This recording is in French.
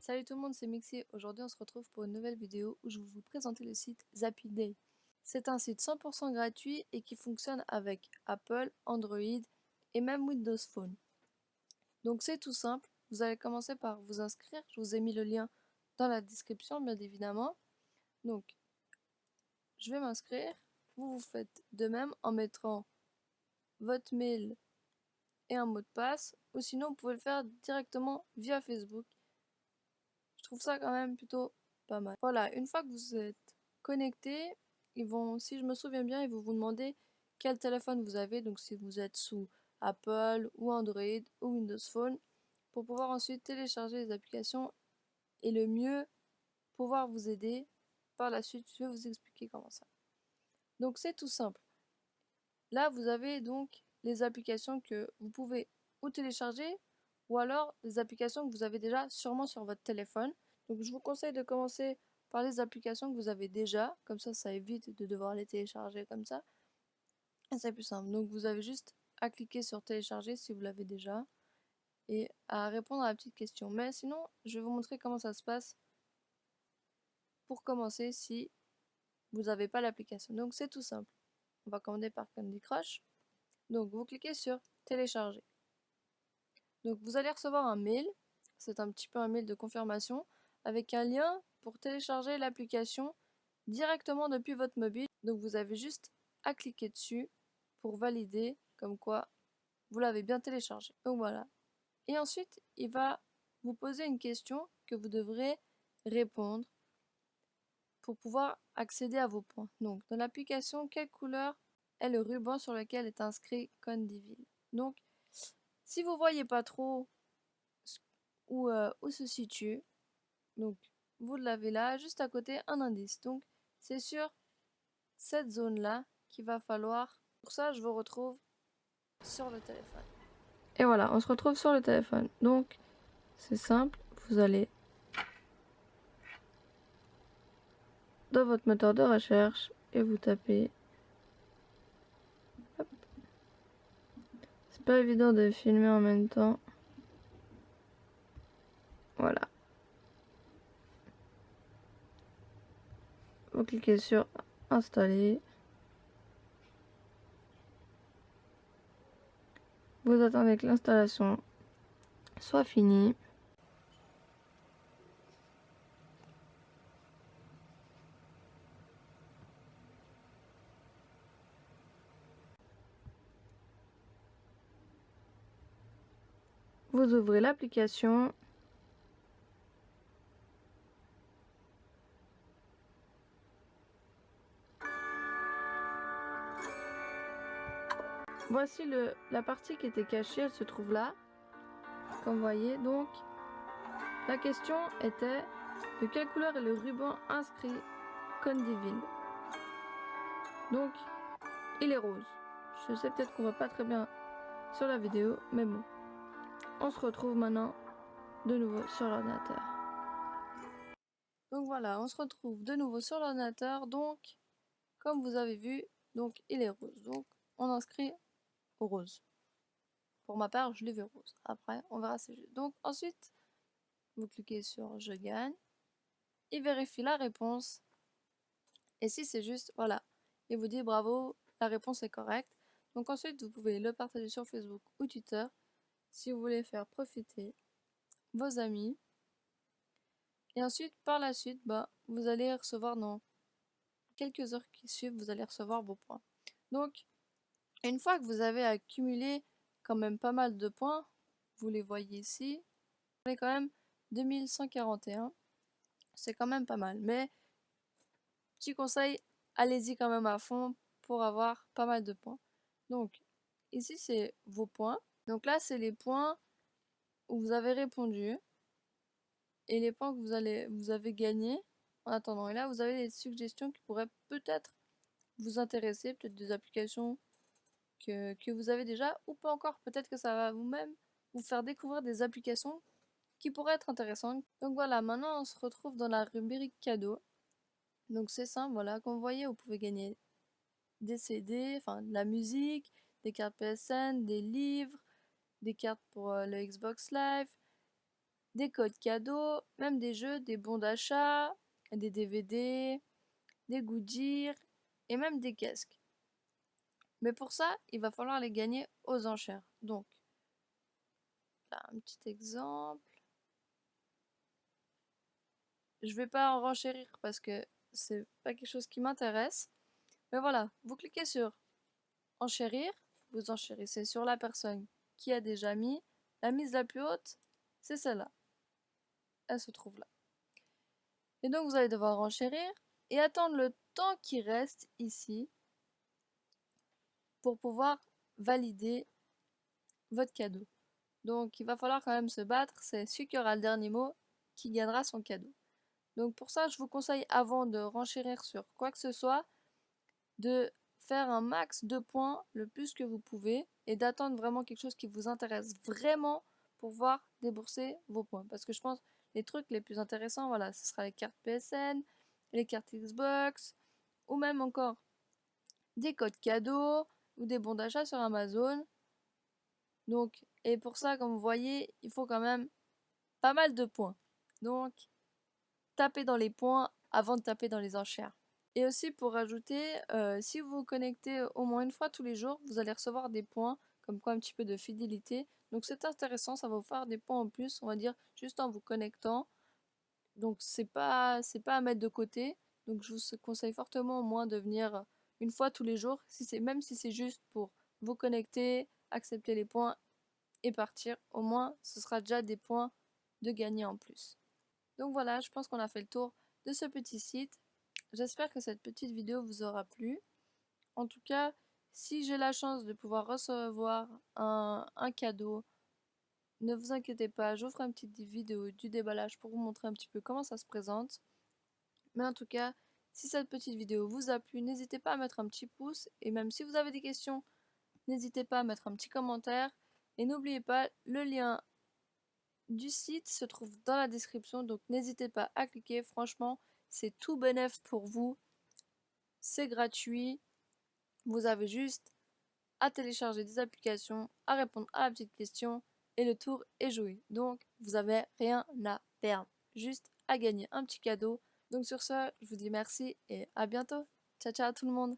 Salut tout le monde, c'est Mixi. Aujourd'hui, on se retrouve pour une nouvelle vidéo où je vais vous présenter le site ZappyDay. C'est un site 100% gratuit et qui fonctionne avec Apple, Android et même Windows Phone. Donc c'est tout simple. Vous allez commencer par vous inscrire. Je vous ai mis le lien dans la description, bien évidemment. Donc, je vais m'inscrire. Vous faites de même en mettant votre mail et un mot de passe. Ou sinon, vous pouvez le faire directement via Facebook. Je trouve ça quand même plutôt pas mal. Voilà, une fois que vous êtes connecté, si je me souviens bien, ils vont vous demander quel téléphone vous avez, donc si vous êtes sous Apple ou Android ou Windows Phone, pour pouvoir ensuite télécharger les applications et le mieux pouvoir vous aider. Par la suite, je vais vous expliquer comment ça. Donc c'est tout simple. Là, vous avez donc les applications que vous pouvez ou télécharger ou alors les applications que vous avez déjà sûrement sur votre téléphone. Donc je vous conseille de commencer par les applications que vous avez déjà, comme ça évite de devoir les télécharger comme ça. Et c'est plus simple. Donc vous avez juste à cliquer sur télécharger si vous l'avez déjà et à répondre à la petite question. Mais sinon, je vais vous montrer comment ça se passe pour commencer si vous n'avez pas l'application. Donc c'est tout simple. On va commander par Candy Crush. Donc vous cliquez sur télécharger. Donc vous allez recevoir un mail, c'est un petit peu un mail de confirmation, avec un lien pour télécharger l'application directement depuis votre mobile. Donc vous avez juste à cliquer dessus pour valider comme quoi vous l'avez bien téléchargé. Donc voilà. Et ensuite, il va vous poser une question que vous devrez répondre pour pouvoir accéder à vos points. Donc dans l'application, quelle couleur est le ruban sur lequel est inscrit Candyville? Donc si vous voyez pas trop où se situe, donc vous l'avez là, juste à côté, un indice. Donc c'est sur cette zone-là qu'il va falloir. Pour ça, je vous retrouve sur le téléphone. Et voilà, on se retrouve sur le téléphone. Donc c'est simple, vous allez dans votre moteur de recherche et vous tapez. Hop. C'est pas évident de filmer en même temps. Voilà. Vous cliquez sur installer. Vous attendez que l'installation soit finie. Vous ouvrez l'application. Voici la partie qui était cachée, elle se trouve là. Comme vous voyez, donc, la question était de quelle couleur est le ruban inscrit Candyville? Donc, il est rose. Je sais peut-être qu'on voit pas très bien sur la vidéo, mais bon. On se retrouve maintenant de nouveau sur l'ordinateur. Donc voilà, on se retrouve de nouveau sur l'ordinateur. Donc, comme vous avez vu, donc il est rose. Donc, on inscrit au rose. Pour ma part, je l'ai vu rose. Après, on verra si je... Donc, ensuite, vous cliquez sur je gagne. Il vérifie la réponse. Et si c'est juste, voilà. Il vous dit bravo, la réponse est correcte. Donc ensuite, vous pouvez le partager sur Facebook ou Twitter si vous voulez faire profiter vos amis. Et ensuite, par la suite, vous allez recevoir dans quelques heures qui suivent, vous allez recevoir vos points. Donc, une fois que vous avez accumulé quand même pas mal de points, vous les voyez ici, vous avez quand même 2141. C'est quand même pas mal. Mais, petit conseil, allez-y quand même à fond pour avoir pas mal de points. Donc, ici, c'est vos points. Donc là, c'est les points où vous avez répondu et les points que vous avez gagnés en attendant. Et là, vous avez les suggestions qui pourraient peut-être vous intéresser, peut-être des applications que vous avez déjà ou pas encore. Peut-être que ça va vous-même vous faire découvrir des applications qui pourraient être intéressantes. Donc voilà, maintenant on se retrouve dans la rubrique cadeaux. Donc c'est simple, voilà, comme vous voyez, vous pouvez gagner des CD, enfin de la musique, des cartes PSN, des livres, des cartes pour le Xbox Live, des codes cadeaux, même des jeux, des bons d'achat, des DVD, des goodies et même des casques. Mais pour ça, il va falloir les gagner aux enchères. Donc, là, un petit exemple. Je vais pas en renchérir parce que c'est pas quelque chose qui m'intéresse. Mais voilà, vous cliquez sur enchérir, vous enchérissez sur la personne qui a déjà mis. La mise la plus haute, c'est celle-là. Elle se trouve là. Et donc vous allez devoir enchérir et attendre le temps qui reste ici pour pouvoir valider votre cadeau. Donc il va falloir quand même se battre, c'est celui qui aura le dernier mot qui gagnera son cadeau. Donc pour ça, je vous conseille avant de renchérir sur quoi que ce soit, de faire un max de points le plus que vous pouvez et d'attendre vraiment quelque chose qui vous intéresse vraiment pour pouvoir débourser vos points. Parce que je pense les trucs les plus intéressants, voilà, ce sera les cartes PSN, les cartes Xbox, ou même encore des codes cadeaux ou des bons d'achat sur Amazon. Donc, et pour ça, comme vous voyez, il faut quand même pas mal de points. Donc, tapez dans les points avant de taper dans les enchères. Et aussi pour rajouter, si vous vous connectez au moins une fois tous les jours, vous allez recevoir des points, comme quoi un petit peu de fidélité. Donc c'est intéressant, ça va vous faire des points en plus, on va dire, juste en vous connectant. Donc c'est pas à mettre de côté. Donc je vous conseille fortement au moins de venir une fois tous les jours, même si c'est juste pour vous connecter, accepter les points et partir. Au moins, ce sera déjà des points de gagner en plus. Donc voilà, je pense qu'on a fait le tour de ce petit site. J'espère que cette petite vidéo vous aura plu. En tout cas, si j'ai la chance de pouvoir recevoir un cadeau, ne vous inquiétez pas, je vous ferai une petite vidéo du déballage pour vous montrer un petit peu comment ça se présente. Mais en tout cas, si cette petite vidéo vous a plu, n'hésitez pas à mettre un petit pouce. Et même si vous avez des questions, n'hésitez pas à mettre un petit commentaire. Et n'oubliez pas, le lien du site se trouve dans la description. Donc n'hésitez pas à cliquer. Franchement, c'est tout bénef pour vous. C'est gratuit. Vous avez juste à télécharger des applications, à répondre à la petite question et le tour est joué. Donc vous avez rien à perdre, juste à gagner un petit cadeau. Donc sur ce, je vous dis merci et à bientôt. Ciao ciao tout le monde.